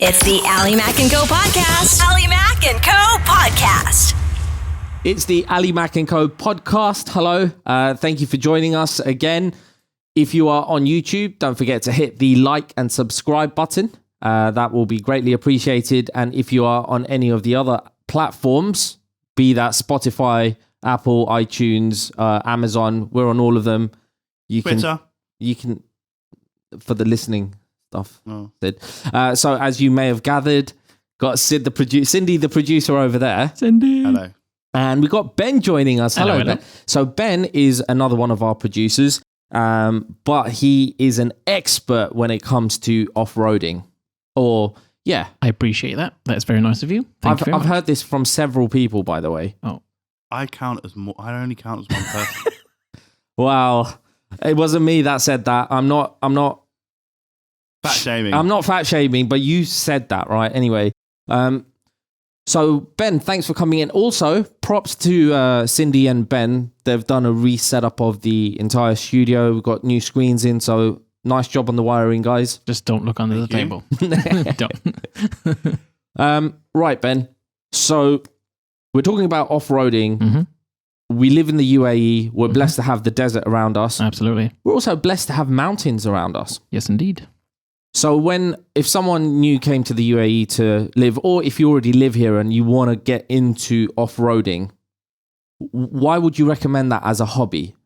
It's the Ali Mac & Co. podcast. Ali Mac & Co. podcast. It's the Ali Mac & Co. podcast. Hello. Thank you for joining us again. If you are on YouTube, don't forget to hit the like and subscribe button. That will be greatly appreciated. And if you are on any of the other platforms, be that Spotify, Apple, iTunes, Amazon, we're on all of them. You Twitter. can for the listening stuff. So as you may have gathered, got Cindy the producer over there. Cindy. Hello. And we got Ben joining us. Hello, Ben. So Ben is another one of our producers, but he is an expert when it comes to off-roading. I appreciate that. That's very nice of you. I've heard this from several people, by the way. Oh, I only count as one person. Wow. It wasn't me that said that. I'm not Fat shaming. I'm not fat shaming, but you said that, right? Anyway, so Ben, thanks for coming in. Also, props to Cindy and Ben. They've done a reset-up of the entire studio. We've got new screens in, so nice job on the wiring, guys. just don't look under the table. Don't. Right, Ben. So we're talking about off-roading. Mm-hmm. We live in the U.A.E. We're blessed to have the desert around us. Absolutely. We're also blessed to have mountains around us. Yes, indeed. So if someone new came to the U.A.E. to live, or if you already live here and you want to get into off-roading, why would you recommend that as a hobby?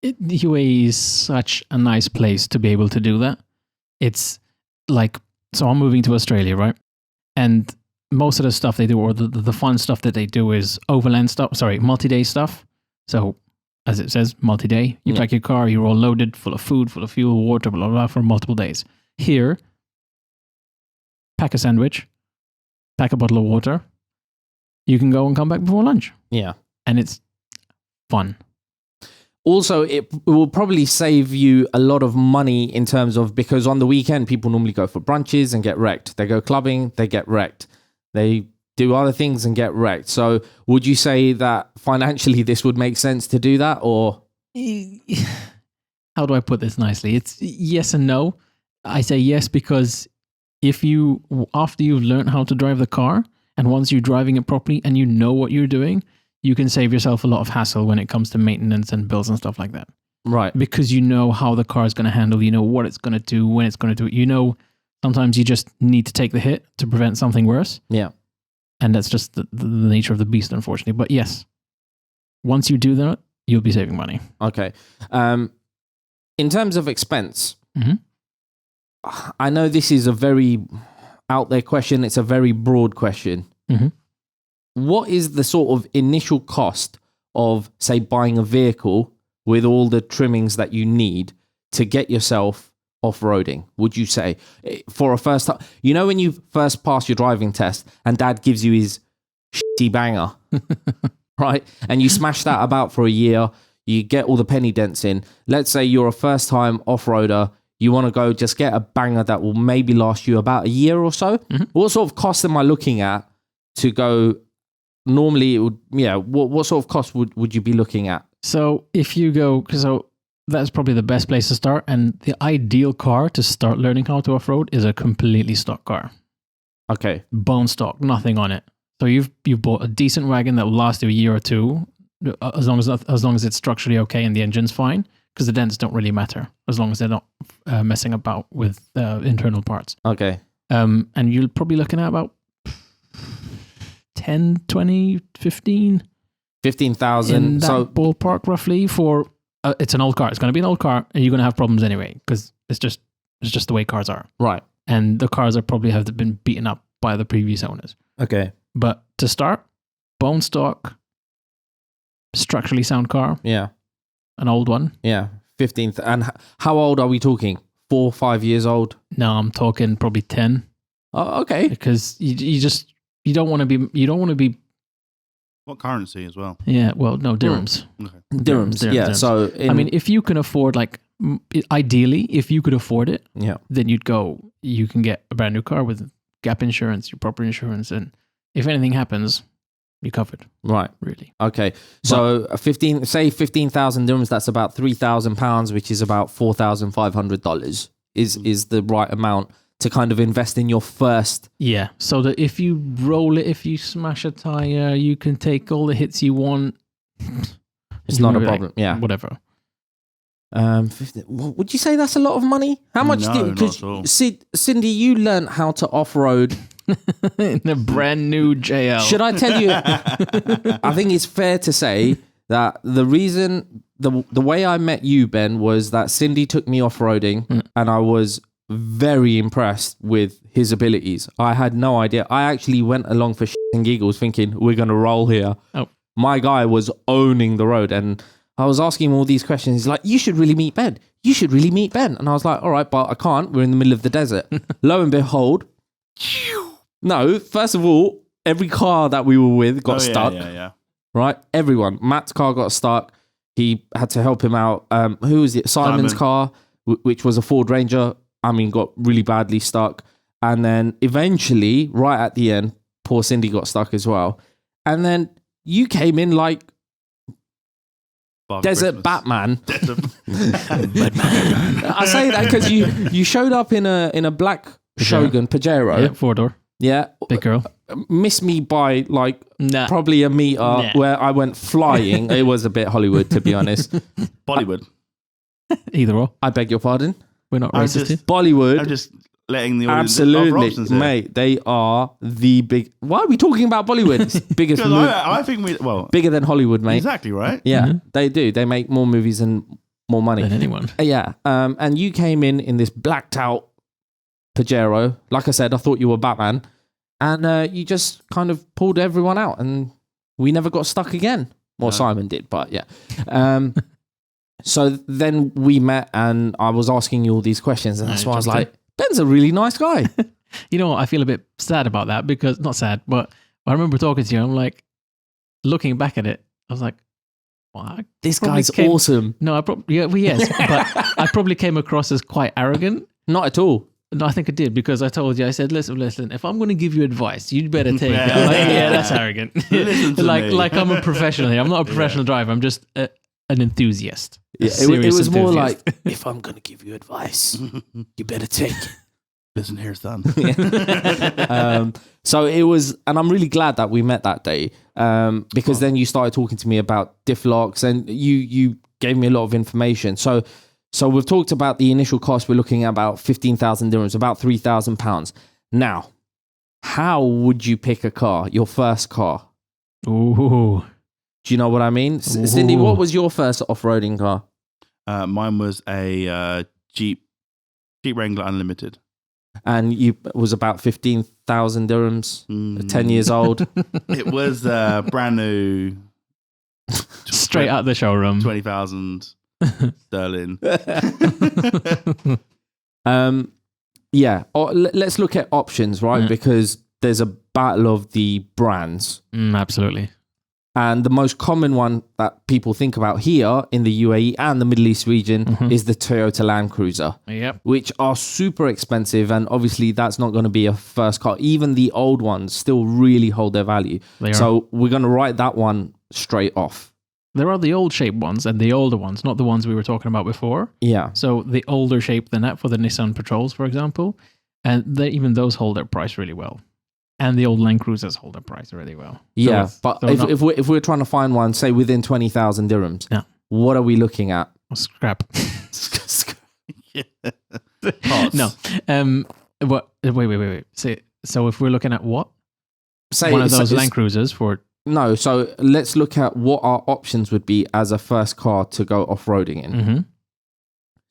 The UAE is such a nice place to be able to do that. It's like, so I'm moving to Australia, right? And most of the stuff they do, or the fun stuff that they do is multi-day stuff. So as it says, multi-day. You pack your car, you're all loaded, full of food, full of fuel, water, blah, blah, blah, for multiple days. Here, pack a sandwich, pack a bottle of water. You can go and come back before lunch. Yeah. And it's fun. Also, it will probably save you a lot of money in terms of, because on the weekend, people normally go for brunches and get wrecked. They go clubbing, they get wrecked. They do other things and get wrecked. So would you say that financially this would make sense to do that, or? How do I put this nicely? It's yes and no. I say yes because after you've learned how to drive the car, and once you're driving it properly and you know what you're doing, you can save yourself a lot of hassle when it comes to maintenance and bills and stuff like that. Right. Because you know how the car is going to handle, you know what it's going to do, when it's going to do it. You know, sometimes you just need to take the hit to prevent something worse. Yeah. And that's just the nature of the beast, unfortunately. But yes, once you do that, you'll be saving money. Okay. In terms of expense, Mm-hmm. I know this is a very out there question. It's a very broad question. Mm-hmm. What is the sort of initial cost of, say, buying a vehicle with all the trimmings that you need to get yourself off-roading, would you say? For a first time, you know when you first pass your driving test and dad gives you his shitty banger, right? And you smash that about for a year, you get all the penny dents in. Let's say you're a first-time off-roader, you want to go just get a banger that will maybe last you about a year or so. Mm-hmm. What sort of cost am I looking at to go? Normally, it would, what sort of cost would you be looking at? So if you go, so that's probably the best place to start. And the ideal car to start learning how to off-road is a completely stock car. Okay. Bone stock, nothing on it. So you've bought a decent wagon that will last you a year or two, as long as it's structurally okay and the engine's fine, because the dents don't really matter as long as they're not messing about with internal parts. Okay. And you're probably looking at about 10, 20, 15. 15,000. In that ballpark roughly for, it's an old car. It's going to be an old car and you're going to have problems anyway because it's just the way cars are. Right. And the cars have been beaten up by the previous owners. Okay. But to start, bone stock, structurally sound car. Yeah. An old one. Yeah. 15th. And how old are we talking? 4 or 5 years old? No, I'm talking probably 10. Oh, okay. Because you don't want to be. What currency as well? Yeah, well, no, dirhams. Okay. Dirhams. Yeah. Dirhams. So, if you can afford, ideally, if you could afford it, then you can get a brand new car with gap insurance, your proper insurance, and if anything happens, you're covered. Right. Really. Okay. So 15,000 dirhams, that's about £3,000, which is about $4,500 is the right amount to kind of invest in your first. Yeah, so that if you roll it, if you smash a tire, you can take all the hits you want. It's not a problem. Yeah. Whatever. 50, would you say that's a lot of money? How much? No, not at all. Cindy, you learned how to off-road in a brand new JL. Should I tell you? I think it's fair to say that the reason, the way I met you, Ben, was that Cindy took me off-roading and I was very impressed with his abilities. I had no idea. I actually went along for and giggles thinking, we're going to roll here. Oh. My guy was owning the road and I was asking him all these questions. He's like, you should really meet Ben. You should really meet Ben. And I was like, all right, but I can't. We're in the middle of the desert. Lo and behold, no, first of all, every car that we were with got stuck. Yeah. Right? Everyone. Matt's car got stuck. He had to help him out. Who was it? Simon's car, which was a Ford Ranger, got really badly stuck. And then eventually, right at the end, poor Cindy got stuck as well. And then you came in like Desert Batman. I say that because you showed up in a black Shogun Pajero. Yeah, 4-door. Yeah. Big girl. Missed me by probably a meter where I went flying. It was a bit Hollywood, to be honest. Bollywood. Either or. I beg your pardon? We're not racist here. Bollywood. I'm just letting the audience absolutely, mate. They are the big. Why are we talking about Bollywood? It's biggest movie. I think bigger than Hollywood, mate. Exactly right. Yeah, they do. They make more movies and more money than anyone. Yeah. And you came in this blacked out Pajero. Like I said, I thought you were Batman, and you just kind of pulled everyone out, and we never got stuck again. Well, no. Simon did, but yeah. So then we met and I was asking you all these questions and that's why I was like, Ben's a really nice guy. You know what? I feel a bit sad about that because, not sad, but I remember talking to you. I'm like, looking back at it, I was like, well, this guy's awesome. No, yes, but I probably came across as quite arrogant. Not at all. No, I think I did because I told you, I said, listen, if I'm going to give you advice, you'd better take it. I'm like, yeah, that's arrogant. Listen to me. Like I'm a professional here. I'm not a professional driver. I'm just an enthusiast. Yeah, it was more like, if I'm going to give you advice, you better take it. Listen here, son. So it was, and I'm really glad that we met that day because then you started talking to me about diff locks and you gave me a lot of information. So we've talked about the initial cost. We're looking at about 15,000 dirhams, about £3,000. Now, how would you pick a car, your first car? Ooh. Do you know what I mean? Cindy, what was your first off-roading car? Mine was a Jeep Wrangler Unlimited. And you was about 15,000 dirhams, 10 years old. It was brand new. Straight out the showroom. 20,000 sterling. Yeah. Let's look at options, right? Because there's a battle of the brands. Absolutely. And the most common one that people think about here in the UAE and the Middle East region is the Toyota Land Cruiser, which are super expensive. And obviously that's not going to be a first car. Even the old ones still really hold their value. So we're going to write that one straight off. There are the old shape ones and the older ones, not the ones we were talking about before. Yeah. So the older shape than that for the Nissan Patrols, for example. And even those hold their price really well. And the old Land Cruisers hold their price really well. Yeah, but if we're trying to find one, say within 20,000 dirhams, what are we looking at? Scrap. No. What? Wait. So if we're looking at what? Say one of those Land Cruisers for... No, so let's look at what our options would be as a first car to go off-roading in. Mm-hmm.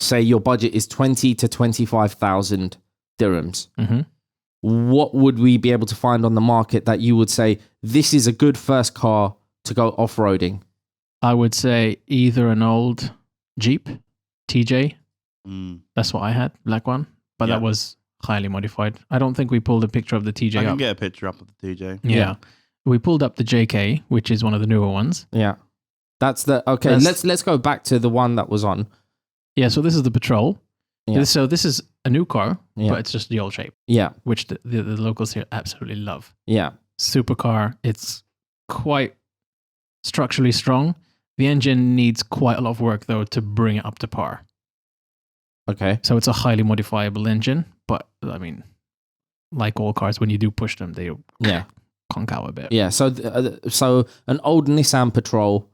Say your budget is 20 to 25,000 dirhams. Mm-hmm. What would we be able to find on the market that you would say, this is a good first car to go off-roading? I would say either an old Jeep, TJ. That's what I had, black one. But that was highly modified. I don't think we pulled a picture of the TJ I can get a picture up of the TJ. Yeah. We pulled up the JK, which is one of the newer ones. Yeah. That's the... Okay, let's go back to the one that was on. Yeah, so this is the Patrol. Yeah. So this is a new car, but it's just the old shape. Yeah. Which the locals here absolutely love. Yeah. Supercar. It's quite structurally strong. The engine needs quite a lot of work, though, to bring it up to par. Okay. So it's a highly modifiable engine, but I mean, like all cars, when you do push them, they Yeah. conk out a bit. Yeah. So an old Nissan Patrol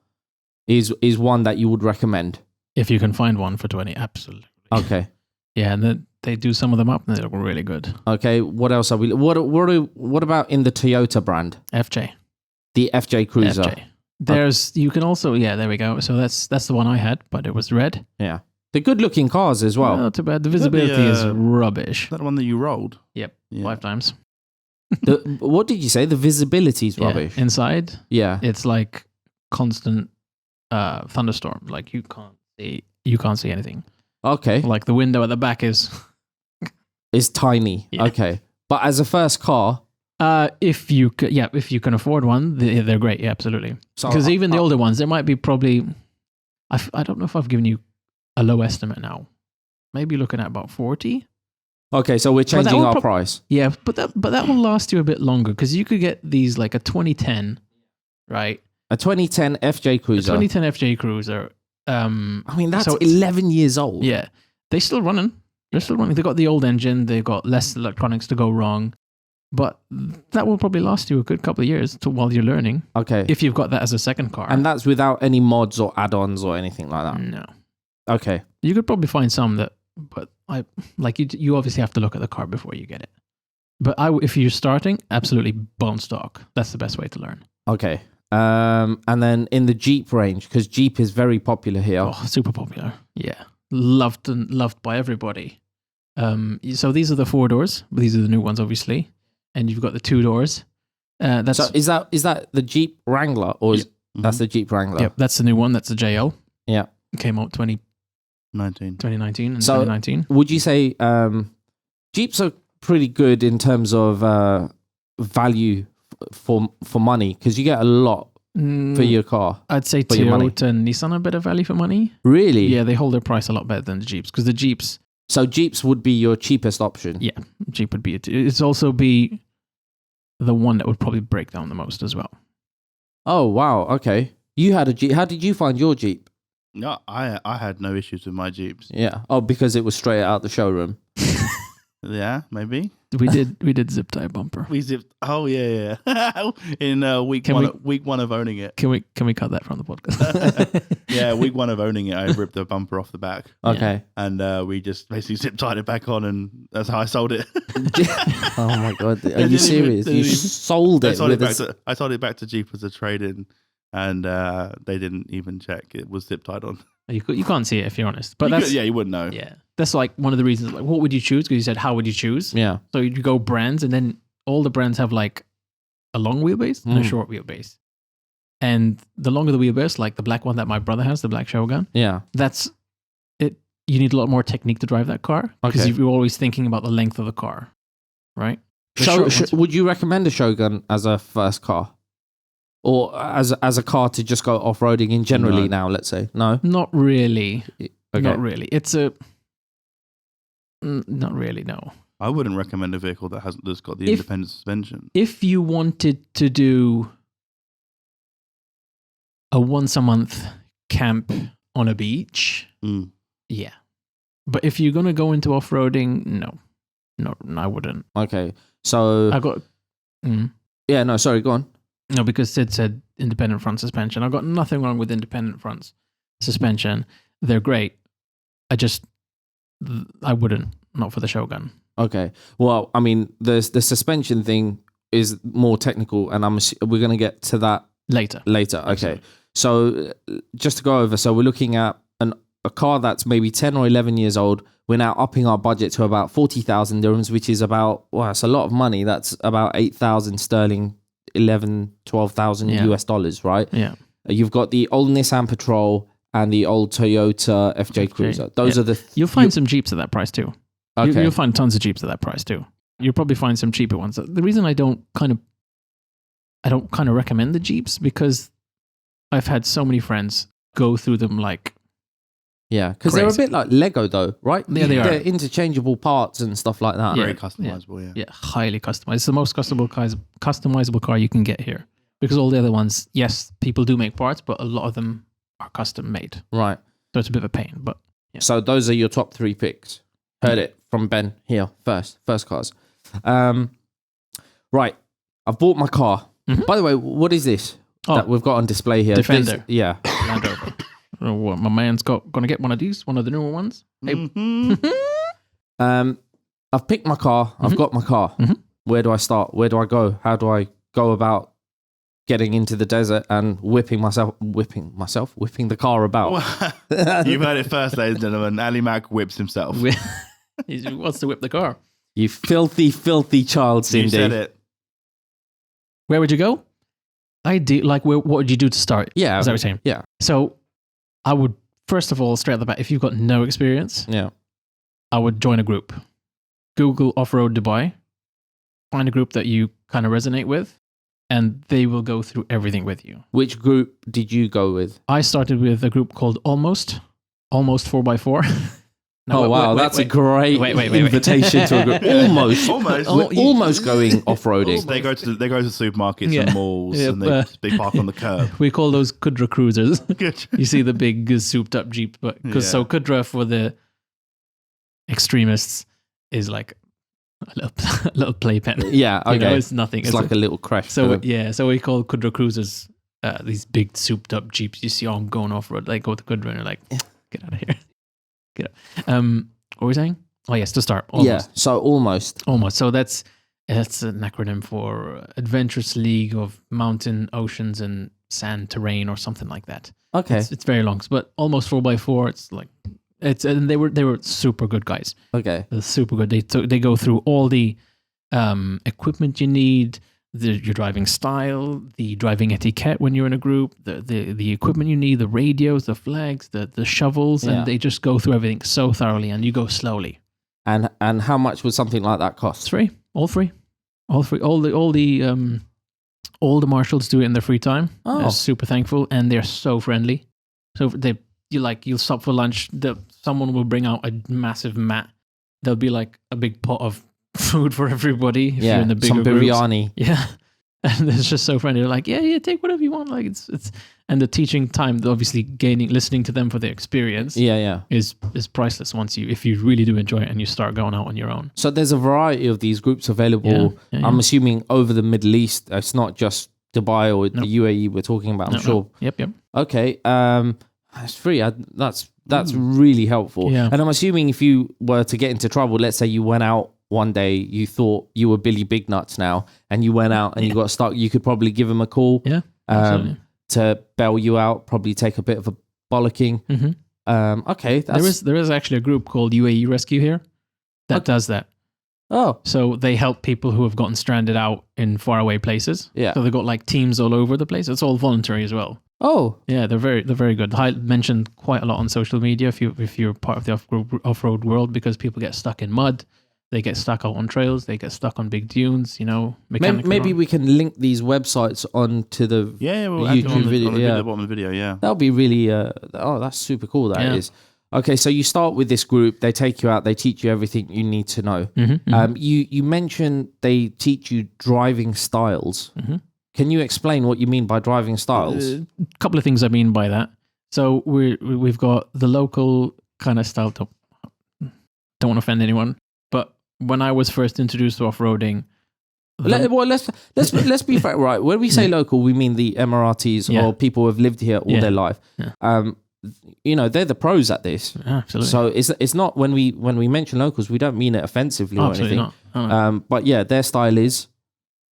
is one that you would recommend. If you can find one for 20, absolutely. Okay. Yeah, and then they do some of them up, and they look really good. Okay. What else are we? What about in the Toyota brand? FJ. The FJ Cruiser. FJ. You can also, there we go. So that's the one I had, but it was red. Yeah. They're good looking cars as well. Not too bad. The visibility is rubbish. Is that the one that you rolled? Yep. Yeah. 5 times. What did you say? The visibility is rubbish. Inside, Yeah. it's like constant thunderstorm. Like you can't see anything. Okay. Like the window at the back is It's tiny. Yeah. Okay. But as a first car, if you can afford one, they're great. Yeah, absolutely. so Because even the older ones, there might be probably I don't know if I've given you a low estimate now. Maybe looking at about 40. Okay, so we're changing our price. Yeah, but that will last you a bit longer because you could get these like a 2010, right? A 2010 FJ Cruiser. A 2010 FJ Cruiser. I mean, that's so 11 years old. Yeah, they're still running. They got the old engine. They got less electronics to go wrong, but that will probably last you a good couple of years while you're learning. Okay. If you've got that as a second car, And that's without any mods or add-ons or anything like that. no, Okay. you could probably find some that, but you obviously have to look at the car before you get it. But if you're starting, absolutely bone stock. That's the best way to learn. Okay. And then in the Jeep range, because Jeep is very popular here. Oh, super popular. Yeah. Loved by everybody. So these are the 4 doors. These are the new ones, obviously. And you've got the 2 doors. That's So is that the Jeep Wrangler or that's the Jeep Wrangler? Yep, that's the new one. That's the JL. Yeah. It came out 19. 2019 and So 2019. would you say Jeeps are pretty good in terms of value for money because you get a lot for your car? I'd say for your money. Toyota and Nissan are a better value for money. Really? Yeah, they hold their price a lot better than the Jeeps because the Jeeps. So Jeeps would be your cheapest option. Yeah, Jeep would be it. It's also be the one that would probably break down the most as well. Oh wow. Okay. You had a Jeep. How did you find your Jeep? No, I had no issues with my Jeeps. Yeah. Oh, because it was straight out the showroom. Yeah, maybe. We did zip tie bumper. We zipped. Oh yeah. In week one of owning it. Can we cut that from the podcast? Yeah, week 1 of owning it, I ripped the bumper off the back. Okay. And we just basically zip tied it back on, and that's how I sold it. Oh my god. Are you serious? You sold it I sold it back to Jeep as a trade-in, and they didn't even check. It was zip tied on. You can't see it if you're honest. But you wouldn't know. Yeah. That's like one of the reasons, like, what would you choose? Because you said, how would you choose? Yeah. So you go brands, and then all the brands have like a long wheelbase and a short wheelbase. And the longer the wheelbase, like the black one that my brother has, the black Shogun, Yeah. that's it. You need a lot more technique to drive that car because Okay. you're always thinking about the length of the car, right? The So short ones- would you recommend a Shogun as a first car? Or as a car to just go off-roading in generally now, let's say? No? Not really. Okay. Not really. Not really, no. I wouldn't recommend a vehicle that's got the independent suspension. If you wanted to do a once a month camp on a beach, yeah. But if you're going to go into off-roading, no, I wouldn't. Okay. So... I got... Yeah, no, sorry, go on. No, because Sid said independent front suspension. I've got nothing wrong with independent front suspension. They're great. I wouldn't, not for the Shogun. Okay. Well, I mean, the suspension thing is more technical, and we're going to get to that later. Okay. So just to go over, so we're looking at a car that's maybe 10 or 11 years old. We're now upping our budget to about 40,000 dirhams, which is about, it's a lot of money. That's about 8,000 sterling, 12,000 US dollars, right? Yeah. You've got the old Nissan Patrol and the old Toyota FJ Cruiser. Those are the... You'll find some Jeeps at that price too. Okay. You'll find tons of Jeeps at that price too. You'll probably find some cheaper ones. The reason I don't kind of recommend the Jeeps because I've had so many friends go through them like... Yeah, because they're a bit like Lego though, right? Yeah, they are. They're interchangeable parts and stuff like that. Very customizable, yeah. Yeah, highly customized. It's the most customizable car you can get here. Because all the other ones, yes, people do make parts, but a lot of them are custom made. Right. So it's a bit of a pain, but... Yeah. So those are your top 3 picks? Heard it from Ben here first cars. Right, I've bought my car. By the way, what is this that we've got on display here? Defender. Yeah. Land Rover. Oh, what, my man's gonna get one of these, one of the newer ones. Hey. I've picked my car. I've got my car. Where do I start? Where do I go? How do I go about getting into the desert and whipping the car about? You've heard it first, ladies and gentlemen. Ali Mac whips himself. He wants to whip the car. You filthy, filthy child, Cindy. You said it. Where would you go? What would you do to start? Yeah. Is that what you're saying? Yeah. So I would, first of all, straight at the back, if you've got no experience, I would join a group. Google Off-Road Dubai. Find a group that you kind of resonate with, and they will go through everything with you. Which group did you go with? I started with a group called Almost 4x4. That's a great invitation to a group. Almost. We're almost going off-roading. They go to supermarkets and malls, and they park on the curb. We call those Kudra cruisers. Good. You see the big souped-up Jeep, so Kudra for the extremists is like a little playpen. Yeah, okay. It's nothing. It's like a little crash. So we call Kudra cruisers these big souped-up Jeeps. You see, I'm going off-road. They go to Kudra and they're like, get out of here. What were we saying? Oh yes, to start. Almost. Yeah, so almost. So that's an acronym for Adventurous League of Mountain, Oceans, and Sand Terrain, or something like that. Okay, it's very long, but almost 4x4. It's like and they were super good guys. Okay, they're super good. They go through all the equipment you need. Your driving style, the driving etiquette when you're in a group, the equipment you need, the radios, the flags, the shovels, and they just go through everything so thoroughly, and you go slowly. And how much would something like that cost? It's free, all free. All the marshals do it in their free time. Oh. They're super thankful, and they're so friendly. So you'll stop for lunch. Someone will bring out a massive mat. There'll be like a big pot of food for everybody if you're in the bigger some biryani. Groups. Yeah. And it's just so friendly. They're like, yeah, take whatever you want. Like it's and the teaching time, obviously listening to them for their experience is priceless if you really do enjoy it and you start going out on your own. So there's a variety of these groups available. Yeah. I'm assuming over the Middle East. It's not just Dubai or the UAE we're talking about, I'm sure. No. Yep. Okay. It's free. That's really helpful. Yeah. And I'm assuming if you were to get into trouble, let's say you went out one day, you thought you were Billy Big Nuts now, and you went out and you got stuck, you could probably give him a call to bail you out, probably take a bit of a bollocking. Okay. There is actually a group called U.A.E. Rescue here that does that. Oh. So they help people who have gotten stranded out in faraway places. Yeah. So they've got like teams all over the place. It's all voluntary as well. Oh. Yeah, they're very good. I mentioned quite a lot on social media if you're part of the off-road world, because people get stuck in mud. They get stuck out on trails. They get stuck on big dunes, Maybe we can link these websites onto the YouTube video. On the bottom of the video, yeah. That'll be really, that's super cool, that is. Okay, so you start with this group. They take you out. They teach you everything you need to know. You mentioned they teach you driving styles. Can you explain what you mean by driving styles? A couple of things I mean by that. So we've got the local kind of style. Don't want to offend anyone, but when I was first introduced to off-roading, let's be fair, right? When we say local, we mean the Emiratis or people who have lived here all their life. They're the pros at this. Absolutely. So it's not when we mention locals, we don't mean it offensively or anything. Not. Oh. But yeah, their style is.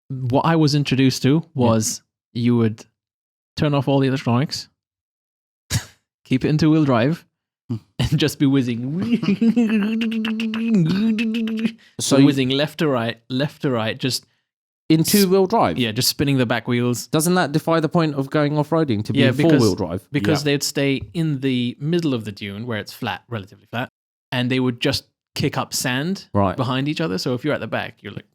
What I was introduced to was you would turn off all the electronics, keep it in two-wheel drive, and just be whizzing. So whizzing left to right, just in two-wheel drive. Yeah, just spinning the back wheels. Doesn't that defy the point of going off-roading to be four-wheel drive? Because they'd stay in the middle of the dune where it's flat, relatively flat, and they would just kick up sand behind each other. So if you're at the back, you're like.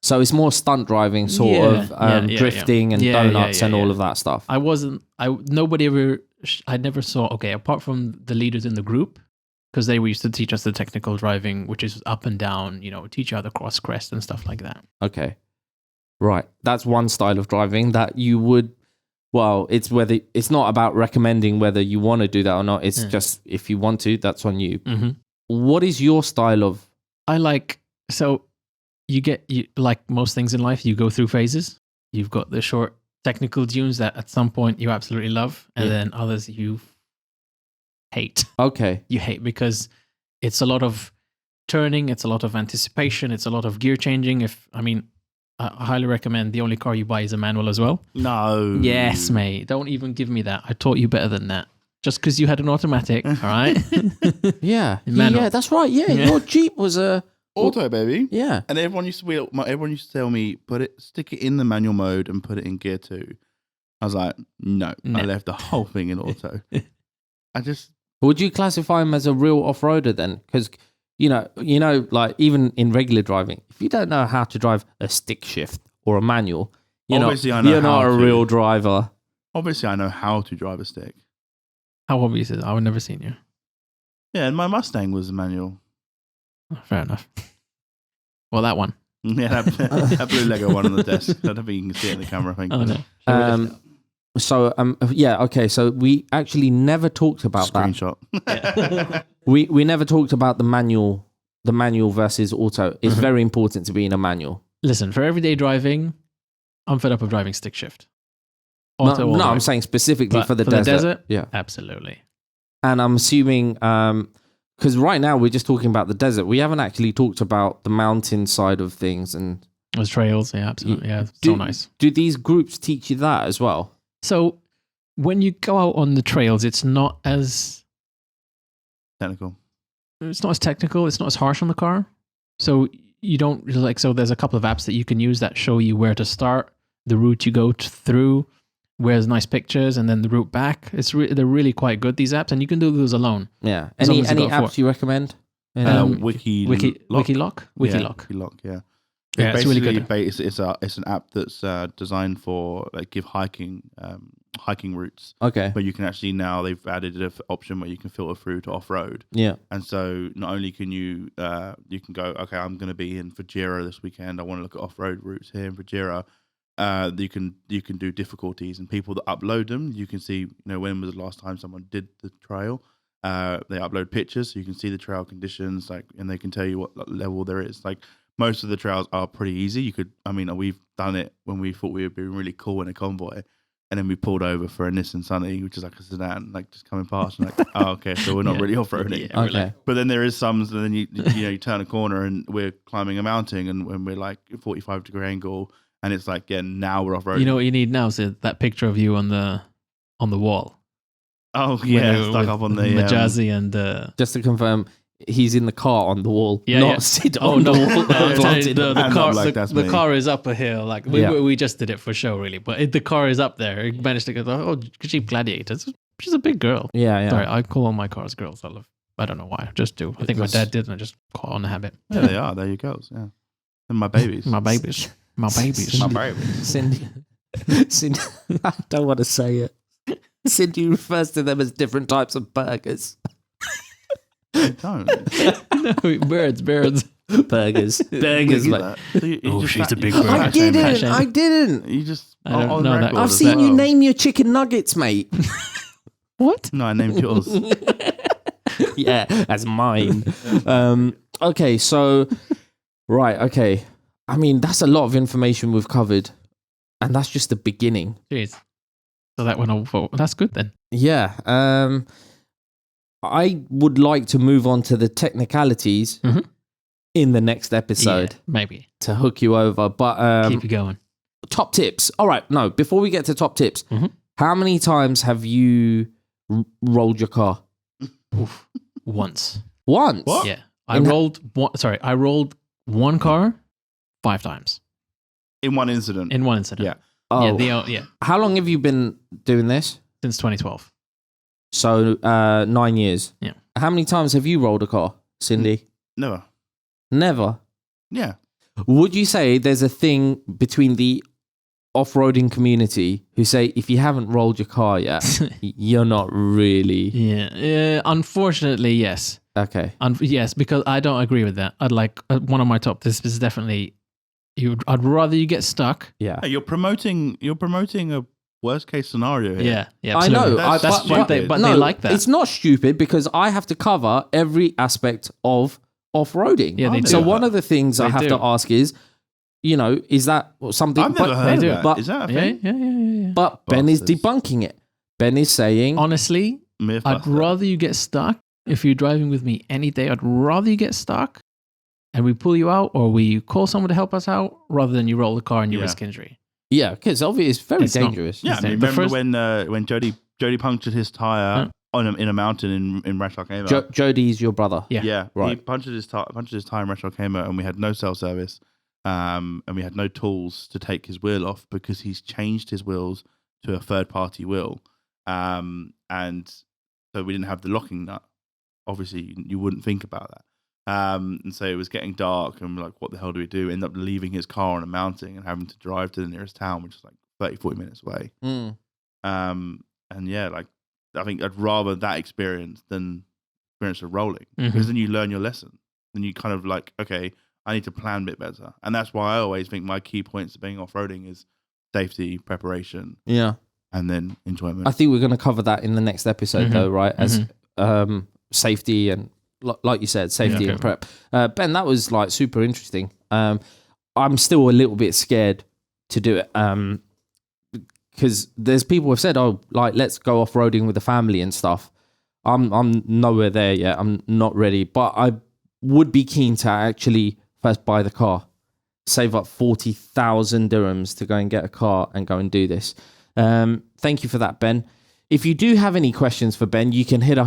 So it's more stunt driving, drifting and donuts and all of that stuff. I never saw, apart from the leaders in the group, because they used to teach us the technical driving, which is up and down, teach you how to cross crest and stuff like that. Okay. Right. That's one style of driving that you would, it's not about recommending whether you want to do that or not. It's just, if you want to, that's on you. what is your style of? So you like most things in life, you go through phases. You've got the short technical tunes that at some point you absolutely love, and then others you hate. Okay. You hate because it's a lot of turning, it's a lot of anticipation, it's a lot of gear changing. I highly recommend the only car you buy is a manual as well. No. Yes, mate. Don't even give me that. I taught you better than that. Just because you had an automatic, all right? Yeah. Manual. Yeah, that's right. Yeah, your Jeep was a Auto, baby. Yeah. And everyone used to tell me, stick it in the manual mode and put it in gear 2. I was like, no. I left the whole thing in auto. Would you classify him as a real off-roader then? Because you know, like even in regular driving, if you don't know how to drive a stick shift or a manual, you're not a real driver. Obviously, I know how to drive a stick. How obvious is it? I've never seen you. Yeah, and my Mustang was a manual. Oh, fair enough. Well, that one. Yeah, that blue Lego one on the desk. I don't think you can see it in the camera. I think. Oh no. So we actually never talked about Screenshot. that. We never talked about the manual versus auto. It's very important to be in a manual. Listen, for everyday driving, I'm fed up of driving stick shift. No, I'm saying specifically for the desert. Yeah, absolutely. And I'm assuming because right now we're just talking about the desert. We haven't actually talked about the mountain side of things and those trails. Yeah, absolutely. Yeah, so nice. Do these groups teach you that as well? So when you go out on the trails, it's not as technical. It's not as technical. It's not as harsh on the car. So you don't so there's a couple of apps that you can use that show you where to start, the route you go through, where's nice pictures, and then the route back. They're really quite good, these apps, and you can do those alone. Yeah. Any apps you recommend? Wikiloc. Wikiloc, yeah. Yeah, it's really good. It's an app that's designed for give hiking routes. Okay. But you can actually now they've added an option where you can filter through to off road. Yeah. And so not only can you can go, okay, I'm going to be in Fujairah this weekend. I want to look at off road routes here in Fujairah. You can do difficulties, and people that upload them, you can see when was the last time someone did the trail. They upload pictures, so you can see the trail conditions, and they can tell you what level there is. Most of the trails are pretty easy. We've done it when we thought we were being really cool in a convoy, and then we pulled over for a Nissan Sunny, which is like a sedan, just coming past, and oh, okay, so we're not really off-roading. Yeah, okay. But then there is some, and then you turn a corner and we're climbing a mountain, and when we're 45-degree angle, and it's now we're off-roading. You know what you need now is that picture of you on the wall. Oh yeah, stuck up on the Jazzy and just to confirm. He's in the car on the wall, not sit on the wall. The car is up a hill. We just did it for show, really. But the car is up there. He managed to go, Jeep Gladiator. She's a big girl. Yeah. Sorry, I call all my cars girls. I don't know why. I just do. I think my dad did, and I just caught on the habit. Yeah, they are. There you go. Yeah. And my babies. My babies. Cindy. I don't want to say it. Cindy refers to them as different types of burgers. I don't. No, birds. Burgers, mate. She's a big bird. I didn't. You just. I don't know that. I've seen you name your chicken nuggets, mate. What? No, I named yours. Yeah, that's mine. Okay, so right. Okay, that's a lot of information we've covered, and that's just the beginning. Jeez. So that went on for. That's good then. Yeah. I would like to move on to the technicalities in the next episode. Yeah, maybe. To hook you over. But keep you going. Top tips. All right. No, before we get to top tips, how many times have you rolled your car? Oof. Once. Once? What? Yeah. I rolled one car 5 times. In one incident? Yeah. Oh. Yeah. How long have you been doing this? Since 2012. So 9 years. Yeah. How many times have you rolled a car, Cindy? Never. Never? Yeah. Would you say there's a thing between the off-roading community who say if you haven't rolled your car yet, you're not really... Yeah. Unfortunately, yes. Okay. Yes, because I don't agree with that. I'd like one of my top tips is definitely... I'd rather you get stuck. Yeah. You're promoting a worst case scenario here. Yeah, yeah. I Absolutely. know. That's That's stupid. what they, but no, they like that. It's not stupid because I have to cover every aspect of off-roading. Yeah, they So do. one of the things I They have do. to ask is, is that something? I've never heard of do. that. But- Is that a yeah, thing? yeah. But Ben is Bastards. debunking it. Ben is saying, Honestly, I'd Mythbuster. rather you get stuck if you're driving with me any day. I'd rather you get stuck and we pull you out or we call someone to help us out rather than you roll the car and you Yeah. risk injury. yeah, because obviously it's very It's not- dangerous. Yeah, I The mean, remember first- when Jody punctured his tire in a mountain in Rashokema? Jody's your brother. Yeah. Yeah, he Right. punctured his tire in Rashokema, and we had no cell service, and we had no tools to take his wheel off because he's changed his wheels to a third party wheel, and so we didn't have the locking nut. Obviously, you wouldn't think about that. And so it was getting dark, and we're like, what the hell do we do? End up leaving his car on a mounting and having to drive to the nearest town, which is like 30-40 minutes away. Mm. And yeah, like I think I'd rather that experience than experience of rolling Mhm. because then you learn your lesson. Then you kind of like, okay, I need to plan a bit better. And that's why I always think my key points of being off-roading is safety, preparation, Yeah. and then enjoyment. I think we're going to cover that in the next episode, Mhm. though, right? As safety and, like you said, safety Yeah. and prep. Ben, that was like super interesting. I'm still a little bit scared to do it because there's people who've said, "Oh, like let's go off roading with the family and stuff." I'm nowhere there yet. I'm not ready, but I would be keen to actually first buy the car, save up 40,000 dirhams to go and get a car and go and do this. Thank you for that, Ben. If you do have any questions for Ben, you can hit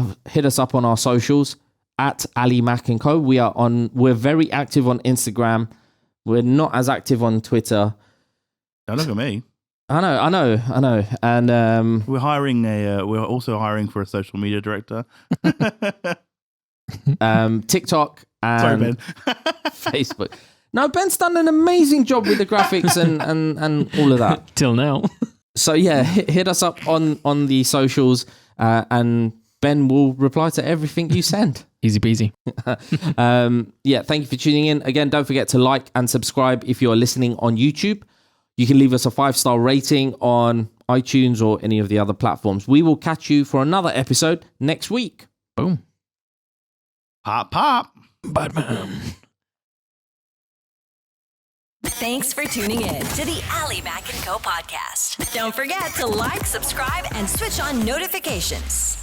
us up on our socials at Ali Mac and Co. We're very active on Instagram. We're not as active on Twitter. Don't look at me. I know. And We're hiring we're also hiring for a social media director. TikTok Sorry, and Ben. Facebook. No, Ben's done an amazing job with the graphics and all of that. Till now. So yeah, hit us up on the socials, and Ben will reply to everything you send. Easy peasy. Yeah, thank you for tuning in. Again, don't forget to like and subscribe if you're listening on YouTube. You can leave us a 5-star rating on iTunes or any of the other platforms. We will catch you for another episode next week. Boom. Pop, pop. Batman. Thanks for tuning in to the Ali Mac & Co podcast. Don't forget to like, subscribe, and switch on notifications.